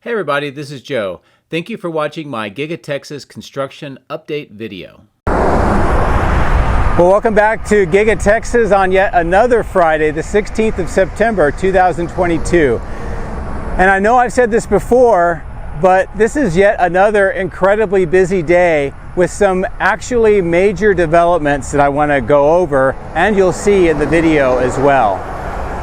Hey everybody, this is Joe. Thank you for watching my Giga Texas construction update video. Well, welcome back to Giga Texas on yet another Friday, the 16th of September, 2022. And I know I've said this before, but this is yet another incredibly busy day with some actually major developments that I want to go over, and you'll see in the video as well.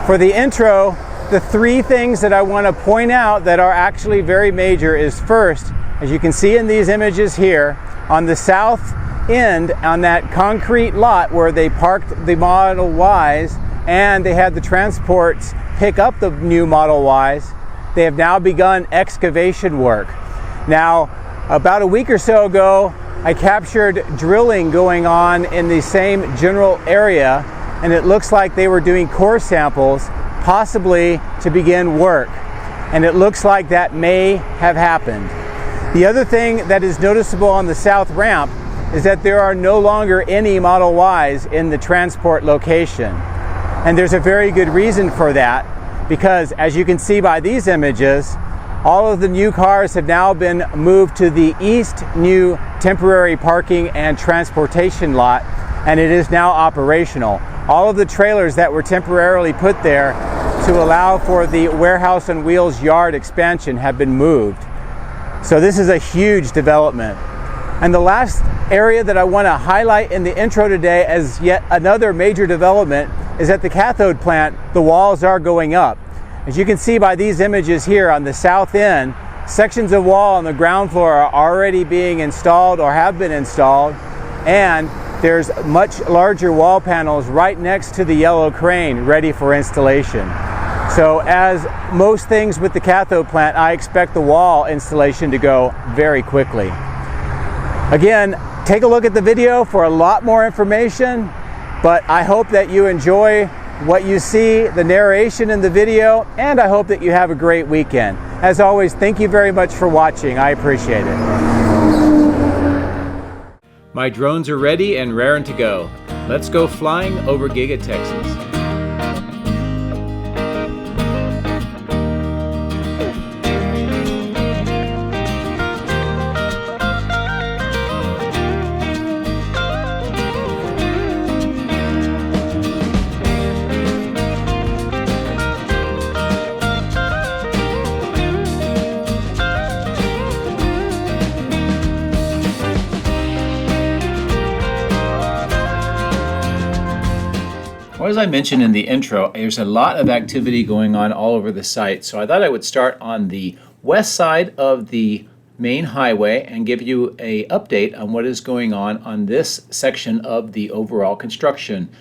For the intro, the three things that I want to point out that are actually very major is first, as you can see in these images here, on the south end on that concrete lot where they parked the Model Ys and they had the transports pick up the new Model Ys, they have now begun excavation work. Now, about a week or so ago, I captured drilling going on in the same general area, and it looks like they were doing core samples, possibly to begin work. And it looks like that may have happened. The other thing that is noticeable on the south ramp is that there are no longer any Model Ys in the transport location. And there's a very good reason for that, because as you can see by these images, all of the new cars have now been moved to the east new temporary parking and transportation lot, and it is now operational. All of the trailers that were temporarily put there to allow for the warehouse on wheels yard expansion have been moved. So this is a huge development. And the last area that I want to highlight in the intro today as yet another major development is at the cathode plant. The walls are going up. As you can see by these images here on the south end, sections of wall on the ground floor are already being installed or have been installed, and there's much larger wall panels right next to the yellow crane ready for installation. So as most things with the cathode plant, I expect the wall installation to go very quickly. Again, take a look at the video for a lot more information, but I hope that you enjoy what you see, the narration in the video, and I hope that you have a great weekend. As always, thank you very much for watching. I appreciate it. My drones are ready and raring to go. Let's go flying over Giga Texas. Well, as I mentioned in the intro, there's a lot of activity going on all over the site. So I thought I would start on the west side of the main highway and give you an update on what is going on this section of the overall construction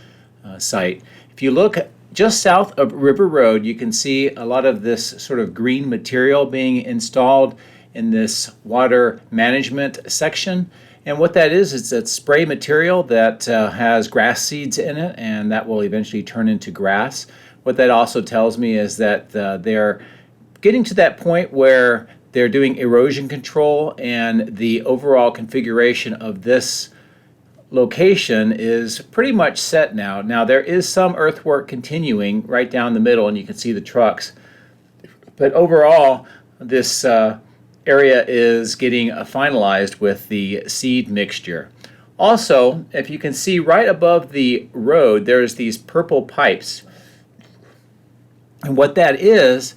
site. If you look just south of River Road, you can see a lot of this sort of green material being installed in this water management section. And what that is that spray material that has grass seeds in it, and that will eventually turn into grass. What that also tells me is that they're getting to that point where they're doing erosion control, and the overall configuration of this location is pretty much set now. Now there is some earthwork continuing right down the middle, and you can see the trucks. But overall, this area is getting finalized with the seed mixture. Also, if you can see right above the road, there's these purple pipes. And what that is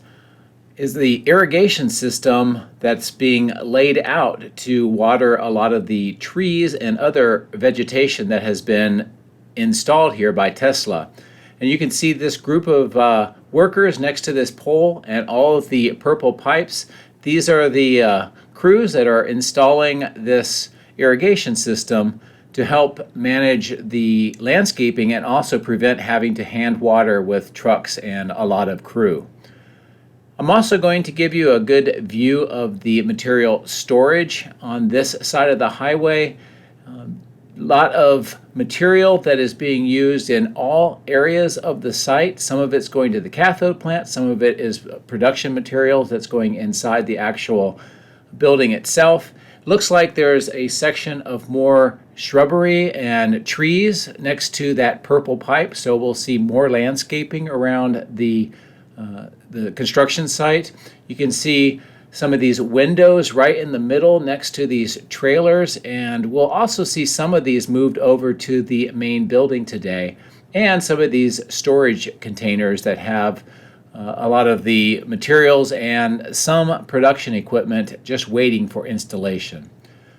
the irrigation system that's being laid out to water a lot of the trees and other vegetation that has been installed here by Tesla. And you can see this group of workers next to this pole and all of the purple pipes. These are the crews that are installing this irrigation system to help manage the landscaping and also prevent having to hand water with trucks and a lot of crew. I'm also going to give you a good view of the material storage on this side of the highway. A lot of material that is being used in all areas of the site. Some of it's going to the cathode plant, some of it is production materials that's going inside the actual building itself. Looks like there's a section of more shrubbery and trees next to that purple pipe, so we'll see more landscaping around the construction site. You can see some of these windows right in the middle next to these trailers, and we'll also see some of these moved over to the main building today, and some of these storage containers that have a lot of the materials and some production equipment just waiting for installation.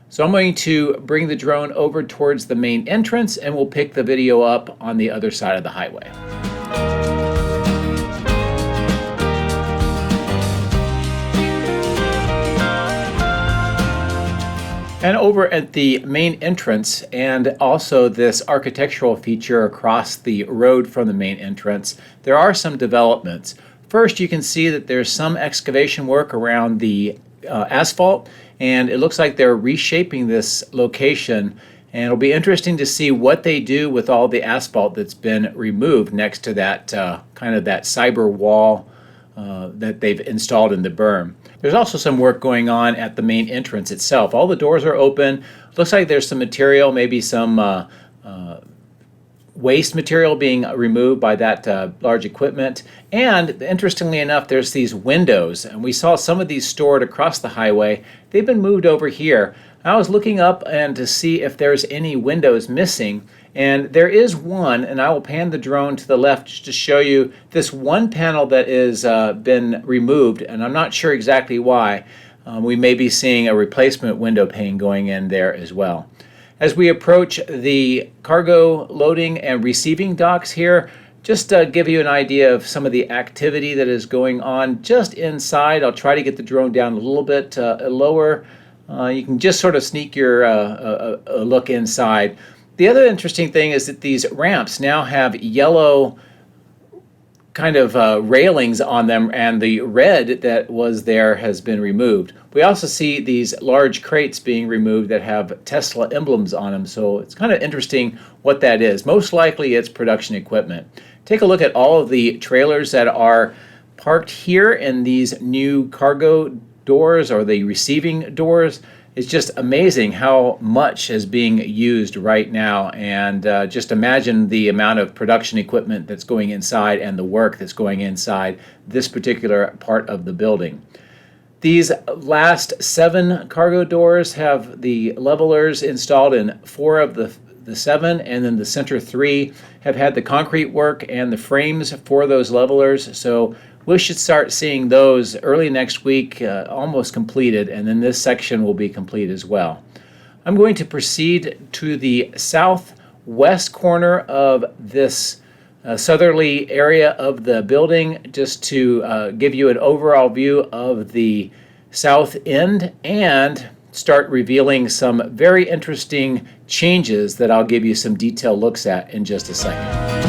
So I'm going to bring the drone over towards the main entrance, and we'll pick the video up on the other side of the highway. And over at the main entrance, and also this architectural feature across the road from the main entrance, there are some developments. First, you can see that there's some excavation work around the asphalt, and it looks like they're reshaping this location, and it'll be interesting to see what they do with all the asphalt that's been removed next to that kind of that cyber wall that they've installed in the berm. There's also some work going on at the main entrance itself. All the doors are open. Looks like there's some material, maybe some waste material being removed by that large equipment. And interestingly enough, there's these windows, and we saw some of these stored across the highway. They've been moved over here. I was looking up and to see if there's any windows missing, and there is one, and I will pan the drone to the left just to show you this one panel that is been removed, and I'm not sure exactly why. We may be seeing a replacement window pane going in there as well. As we approach the cargo loading and receiving docks here, just to give you an idea of some of the activity that is going on just inside. I'll try to get the drone down a little bit lower. You can just sort of sneak your look inside. The other interesting thing is that these ramps now have yellow kind of railings on them, and the red that was there has been removed. We also see these large crates being removed that have Tesla emblems on them, so it's kind of interesting what that is. Most likely it's production equipment. Take a look at all of the trailers that are parked here in these new cargo doors or the receiving doors. It's just amazing how much is being used right now, and just imagine the amount of production equipment that's going inside and the work that's going inside this particular part of the building. These last 7 cargo doors have the levelers installed in 4 of the 7, and then the center 3 have had the concrete work and the frames for those levelers. So we should start seeing those early next week, almost completed, and then this section will be complete as well. I'm going to proceed to the southwest corner of this southerly area of the building, just to give you an overall view of the south end and start revealing some very interesting changes that I'll give you some detailed looks at in just a second.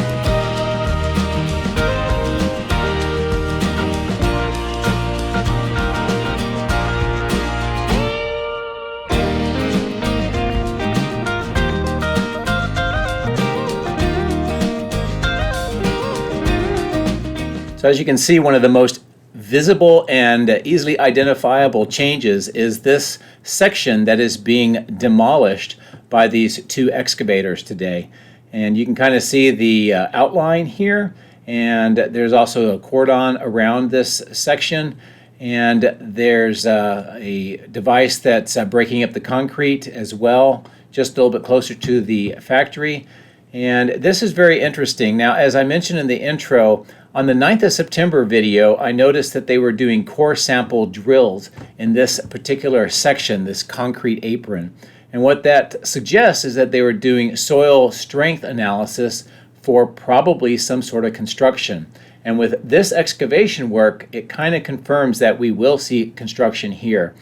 So as you can see, one of the most visible and easily identifiable changes is this section that is being demolished by these 2 excavators today. And you can kind of see the outline here, and there's also a cordon around this section, and there's a device that's breaking up the concrete as well, just a little bit closer to the factory. And this is very interesting. Now, as I mentioned in the intro, on the 9th of September video, I noticed that they were doing core sample drills in this particular section, this concrete apron. And what that suggests is that they were doing soil strength analysis for probably some sort of construction. And with this excavation work, it kind of confirms that we will see construction here.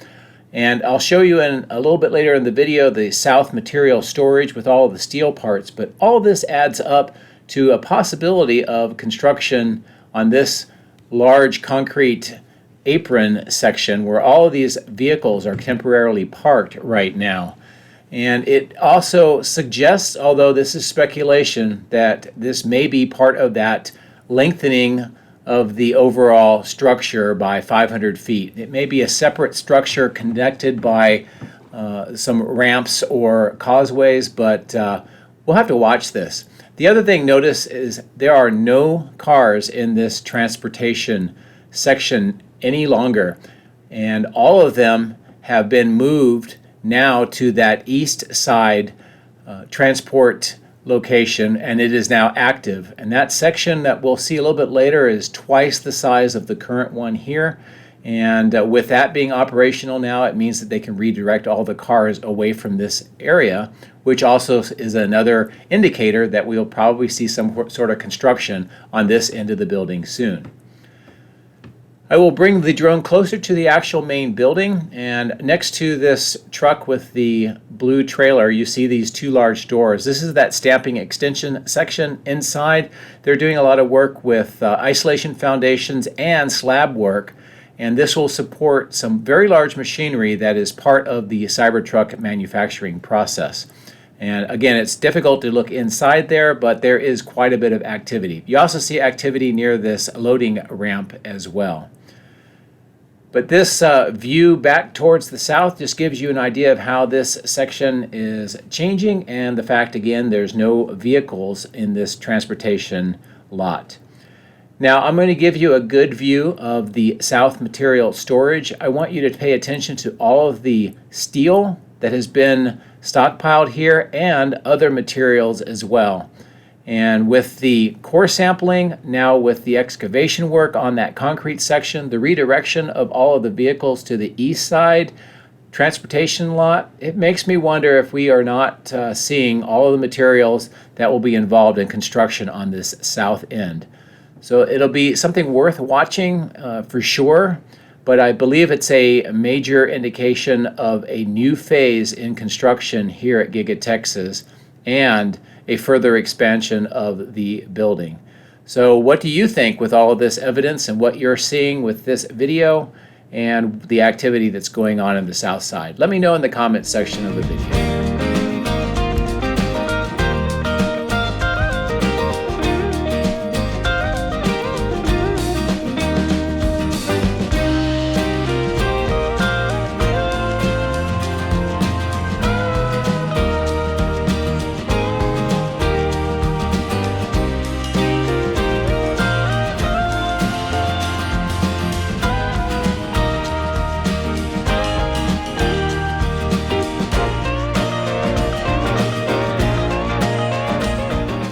And I'll show you in a little bit later in the video the south material storage with all of the steel parts, but all this adds up to a possibility of construction on this large concrete apron section where all of these vehicles are temporarily parked right now. And it also suggests, although this is speculation, that this may be part of that lengthening of the overall structure by 500 feet. It may be a separate structure connected by some ramps or causeways, but we'll have to watch this. The other thing notice is there are no cars in this transportation section any longer. and all of them have been moved now to that east side transport location, and it is now active. And that section that we'll see a little bit later is twice the size of the current one here. And with that being operational now, it means that they can redirect all the cars away from this area, which also is another indicator that we'll probably see some sort of construction on this end of the building soon. I will bring the drone closer to the actual main building, and next to this truck with the blue trailer you see these two large doors. This is that stamping extension section inside. They're doing a lot of work with isolation foundations and slab work, and this will support some very large machinery that is part of the Cybertruck manufacturing process. And again, it's difficult to look inside there, but there is quite a bit of activity. You also see activity near this loading ramp as well. But this view back towards the south just gives you an idea of how this section is changing, and the fact, again, there's no vehicles in this transportation lot. Now, I'm going to give you a good view of the south material storage. I want you to pay attention to all of the steel that has been stockpiled here and other materials as well. And with the core sampling, now with the excavation work on that concrete section, the redirection of all of the vehicles to the east side transportation lot, it makes me wonder if we are not seeing all of the materials that will be involved in construction on this south end. So it'll be something worth watching for sure, but I believe it's a major indication of a new phase in construction here at Giga Texas and a further expansion of the building. So what do you think with all of this evidence and what you're seeing with this video and the activity that's going on the south side? Let me know in the comments section of the video.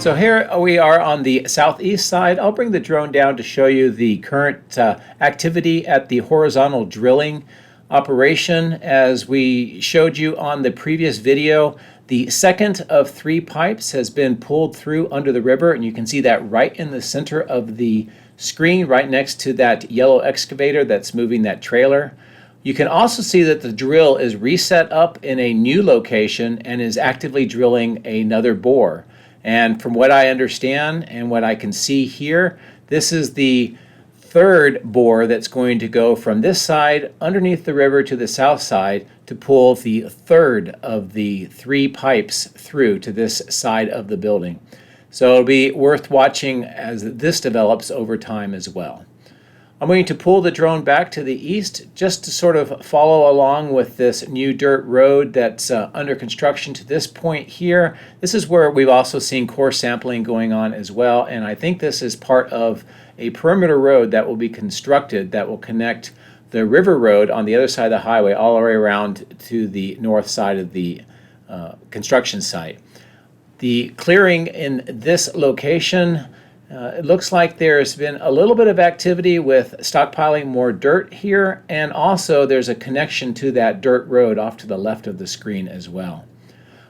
So here we are on the southeast side. I'll bring the drone down to show you the current activity at the horizontal drilling operation. As we showed you on the previous video, the second of 3 pipes has been pulled through under the river, and you can see that right in the center of the screen, right next to that yellow excavator that's moving that trailer. You can also see that the drill is reset up in a new location and is actively drilling another bore. And from what I understand and what I can see here, this is the third bore that's going to go from this side underneath the river to the south side to pull the third of the 3 pipes through to this side of the building. So it'll be worth watching as this develops over time as well. I'm going to pull the drone back to the east just to sort of follow along with this new dirt road that's under construction to this point here. This is where we've also seen core sampling going on as well, and I think this is part of a perimeter road that will be constructed that will connect the river road on the other side of the highway all the way around to the north side of the construction site. The clearing in this location, it looks like there's been a little bit of activity with stockpiling more dirt here, and also there's a connection to that dirt road off to the left of the screen as well.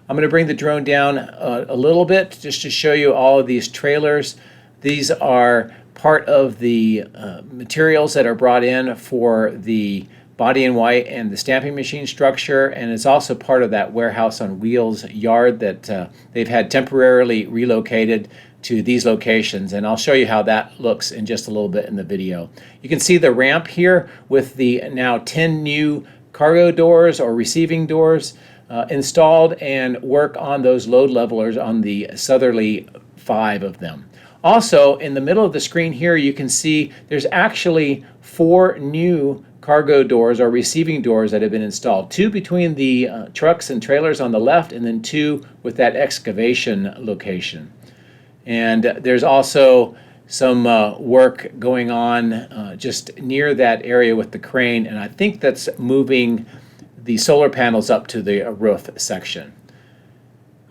I'm going to bring the drone down a little bit just to show you all of these trailers. These are part of the materials that are brought in for the body in white and the stamping machine structure, and it's also part of that warehouse on wheels yard that they've had temporarily relocated to these locations, and I'll show you how that looks in just a little bit in the video. You can see the ramp here with the now 10 new cargo doors or receiving doors installed, and work on those load levelers on the southerly 5 of them. Also, in the middle of the screen here, you can see there's actually 4 new cargo doors or receiving doors that have been installed. 2 between the trucks and trailers on the left, and then 2 with that excavation location. And there's also some work going on just near that area with the crane, and I think that's moving the solar panels up to the roof section.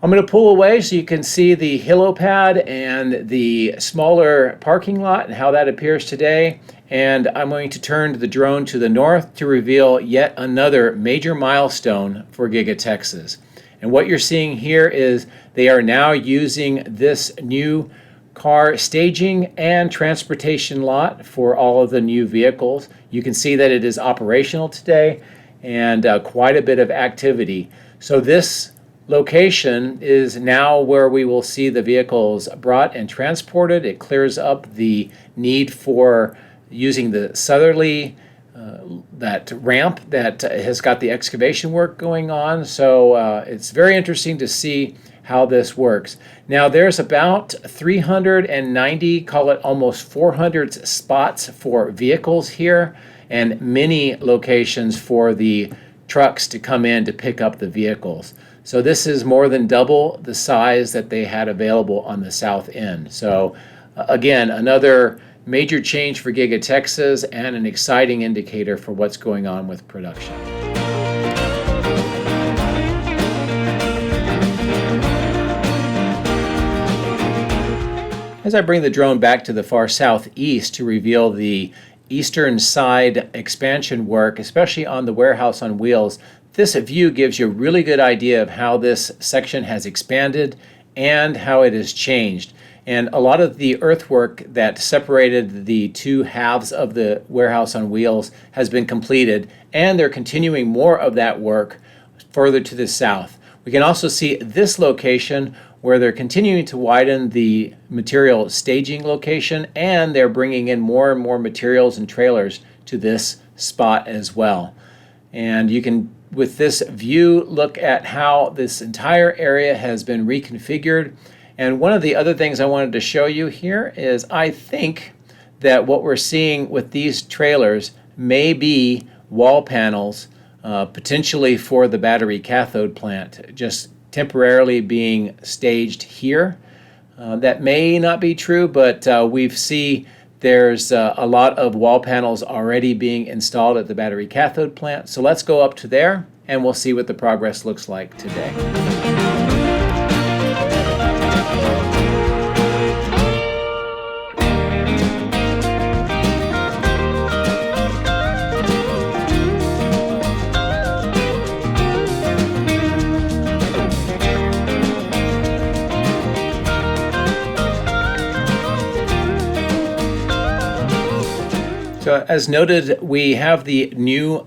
I'm going to pull away so you can see the helipad and the smaller parking lot and how that appears today. And I'm going to turn the drone to the north to reveal yet another major milestone for Giga Texas. And what you're seeing here is they are now using this new car staging and transportation lot for all of the new vehicles. You can see that it is operational today and quite a bit of activity. So this location is now where we will see the vehicles brought and transported. It clears up the need for using the southerly that ramp that has got the excavation work going on. So it's very interesting to see how this works. Now there's about 390, call it almost 400 spots for vehicles here, and many locations for the trucks to come in to pick up the vehicles. So this is more than double the size that they had available on the south end. So again, another major change for Giga Texas and an exciting indicator for what's going on with production. As I bring the drone back to the far southeast to reveal the eastern side expansion work, especially on the warehouse on wheels, this view gives you a really good idea of how this section has expanded and how it has changed. And a lot of the earthwork that separated the two halves of the warehouse on wheels has been completed, and they're continuing more of that work further to the south. We can also see this location where they're continuing to widen the material staging location, and they're bringing in more and more materials and trailers to this spot as well. And you can, with this view, look at how this entire area has been reconfigured. And one of the other things I wanted to show you here is I think that what we're seeing with these trailers may be wall panels, potentially for the battery cathode plant, just temporarily being staged here. That may not be true, but we've seen there's a lot of wall panels already being installed at the battery cathode plant. So let's go up to there and we'll see what the progress looks like today. So as noted, we have the new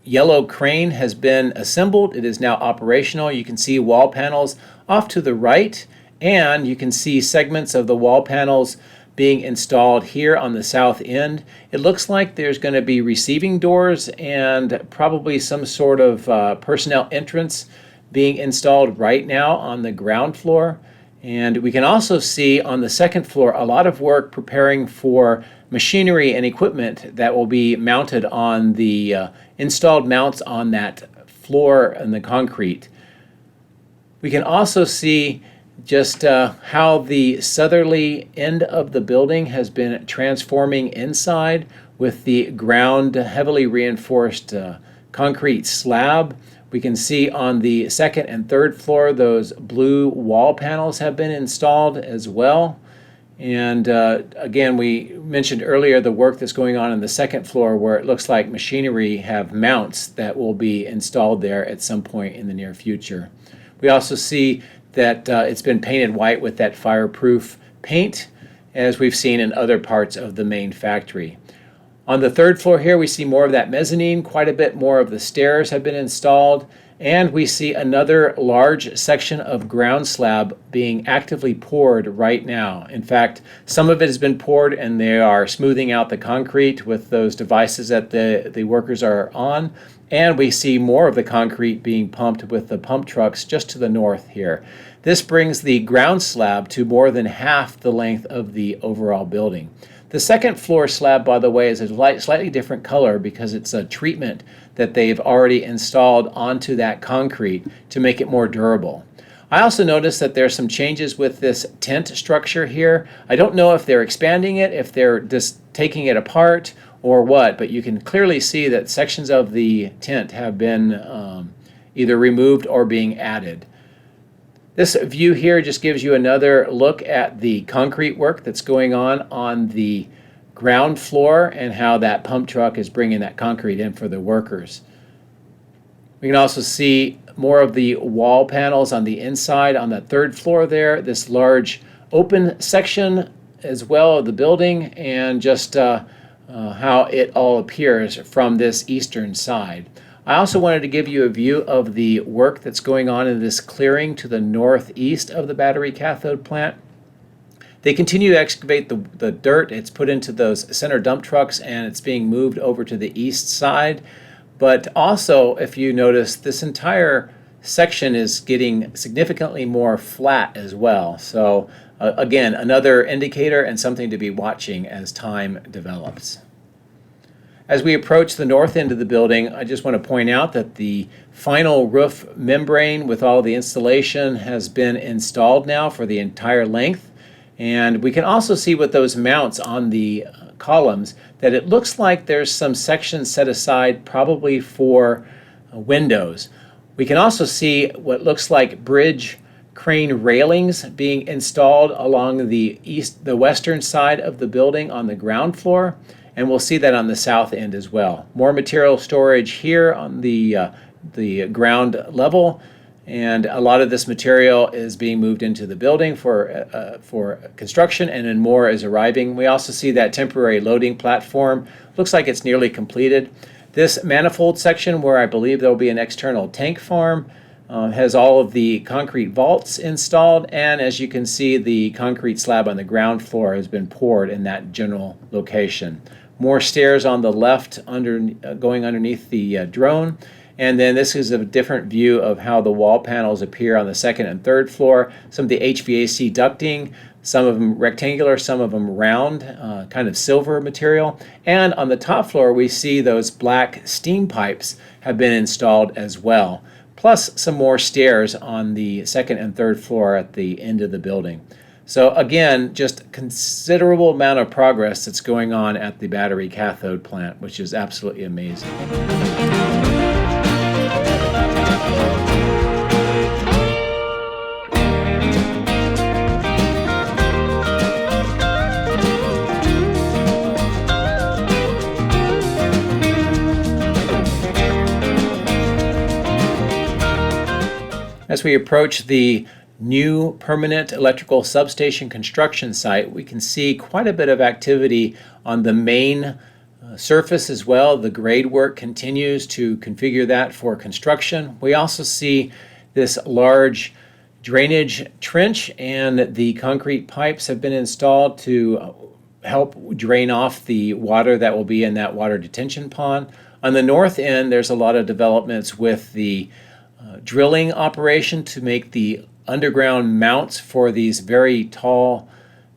yellow crane has been assembled. It is now operational. You can see wall panels off to the right, and you can see segments of the wall panels being installed here on the south end. It looks like there's going to be receiving doors and probably some sort of personnel entrance being installed right now on the ground floor. And we can also see on the second floor a lot of work preparing for machinery and equipment that will be mounted on the installed mounts on that floor and the concrete. We can also see just how the southerly end of the building has been transforming inside with the ground heavily reinforced concrete slab. We can see on the second and third floor those blue wall panels have been installed as well. And again, we mentioned earlier the work that's going on the second floor where it looks like machinery have mounts that will be installed there at some point in the near future. We also see that it's been painted white with that fireproof paint, as we've seen in other parts of the main factory. On the third floor here, we see more of that mezzanine, quite a bit more of the stairs have been installed, and we see another large section of ground slab being actively poured right now. In fact, some of it has been poured and they are smoothing out the concrete with those devices that the workers are on, and we see more of the concrete being pumped with the pump trucks just to the north here. This brings the ground slab to more than half the length of the overall building. The second floor slab, by the way, is a slightly different color because it's a treatment that they've already installed onto that concrete to make it more durable. I also noticed that there's some changes with this tent structure here. I don't know if they're expanding it, if they're just taking it apart or what, but you can clearly see that sections of the tent have been either removed or being added. This view here just gives you another look at the concrete work that's going on the ground floor and how that pump truck is bringing that concrete in for the workers. We can also see more of the wall panels on the inside on the third floor there, this large open section as well of the building, and just how it all appears from this eastern side. I also wanted to give you a view of the work that's going on in this clearing to the northeast of the battery cathode plant. They continue to excavate the dirt. It's put into those center dump trucks and it's being moved over to the east side. But also, if you notice, this entire section is getting significantly more flat as well. So again, another indicator and something to be watching as time develops. As we approach the north end of the building, I just want to point out that the final roof membrane with all the installation has been installed now for the entire length. And we can also see with those mounts on the columns that it looks like there's some sections set aside probably for windows. We can also see what looks like bridge crane railings being installed along the western side of the building on the ground floor. And we'll see that on the south end as well. More material storage here on the ground level, and a lot of this material is being moved into the building for construction, and then more is arriving. We also see that temporary loading platform. Looks like it's nearly completed. This manifold section, where I believe there will be an external tank farm, has all of the concrete vaults installed, and as you can see, the concrete slab on the ground floor has been poured in that general location. More stairs on the left going underneath the drone. And then this is a different view of how the wall panels appear on the second and third floor. Some of the HVAC ducting, some of them rectangular, some of them round, kind of silver material. And on the top floor, we see those black steam pipes have been installed as well, plus some more stairs on the second and third floor at the end of the building. So again, just considerable amount of progress that's going on at the battery cathode plant, which is absolutely amazing. As we approach the new permanent electrical substation construction site, we can see quite a bit of activity on the main surface as well. The grade work continues to configure that for construction. We also see this large drainage trench, and the concrete pipes have been installed to help drain off the water that will be in that water detention pond. On the north end, there's a lot of developments with the drilling operation to make the underground mounts for these very tall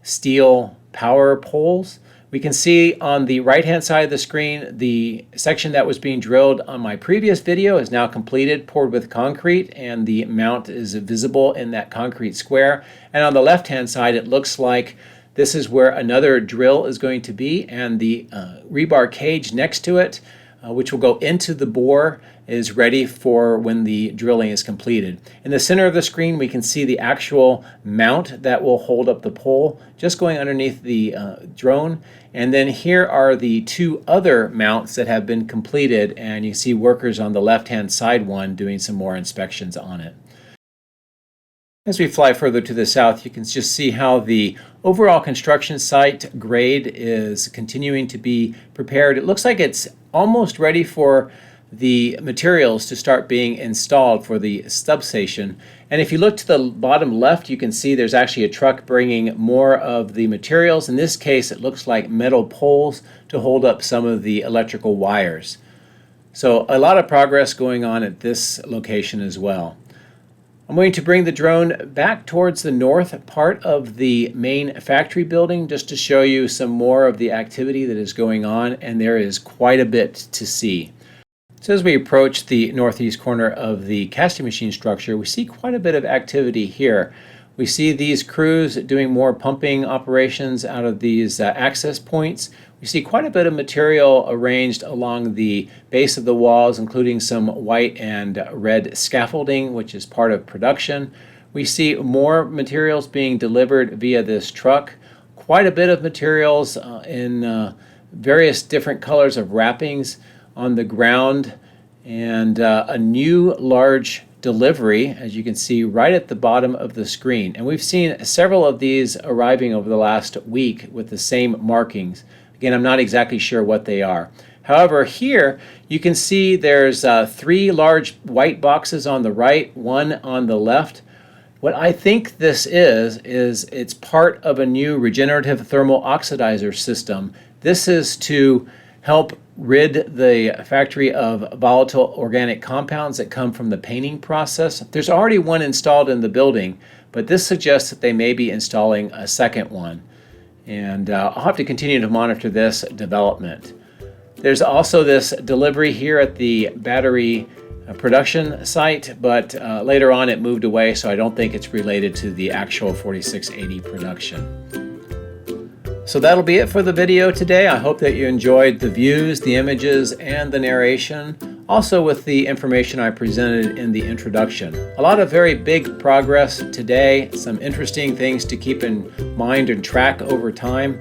steel power poles. We can see on the right hand side of the screen the section that was being drilled on my previous video is now completed, poured with concrete, and the mount is visible in that concrete square. And on the left hand side, it looks like this is where another drill is going to be, and the rebar cage next to it, which will go into the bore, is ready for when the drilling is completed. In the center of the screen, we can see the actual mount that will hold up the pole just going underneath the drone. And then here are the two other mounts that have been completed, and you see workers on the left-hand side one doing some more inspections on it. As we fly further to the south, you can just see how the overall construction site grade is continuing to be prepared. It looks like it's almost ready for the materials to start being installed for the substation. And if you look to the bottom left, you can see there's actually a truck bringing more of the materials. In this case, it looks like metal poles to hold up some of the electrical wires. So a lot of progress going on at this location as well. I'm going to bring the drone back towards the north part of the main factory building just to show you some more of the activity that is going on, and there is quite a bit to see. So as we approach the northeast corner of the casting machine structure, we see quite a bit of activity here. We see these crews doing more pumping operations out of these access points. We see quite a bit of material arranged along the base of the walls, including some white and red scaffolding, which is part of production. We see more materials being delivered via this truck. Quite a bit of materials in various different colors of wrappings on the ground, and a new large delivery, as you can see right at the bottom of the screen. And we've seen several of these arriving over the last week with the same markings. Again, I'm not exactly sure what they are. However, here you can see there's 3 large white boxes on the right, 1 on the left. What I think this is it's part of a new regenerative thermal oxidizer system. This is to help rid the factory of volatile organic compounds that come from the painting process. There's already one installed in the building, but this suggests that they may be installing a second one. And I'll have to continue to monitor this development. There's also this delivery here at the battery production site, but later on it moved away, so I don't think it's related to the actual 4680 production. So that'll be it for the video today. I hope that you enjoyed the views, the images, and the narration, also with the information I presented in the introduction. A lot of very big progress today, some interesting things to keep in mind and track over time.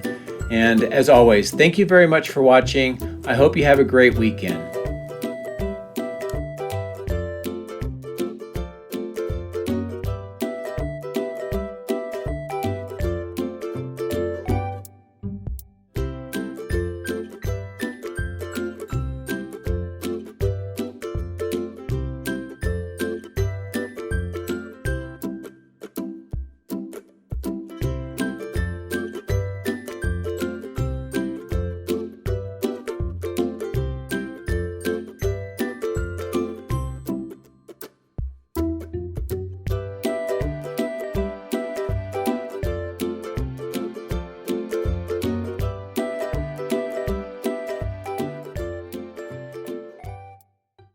And as always, thank you very much for watching. I hope you have a great weekend.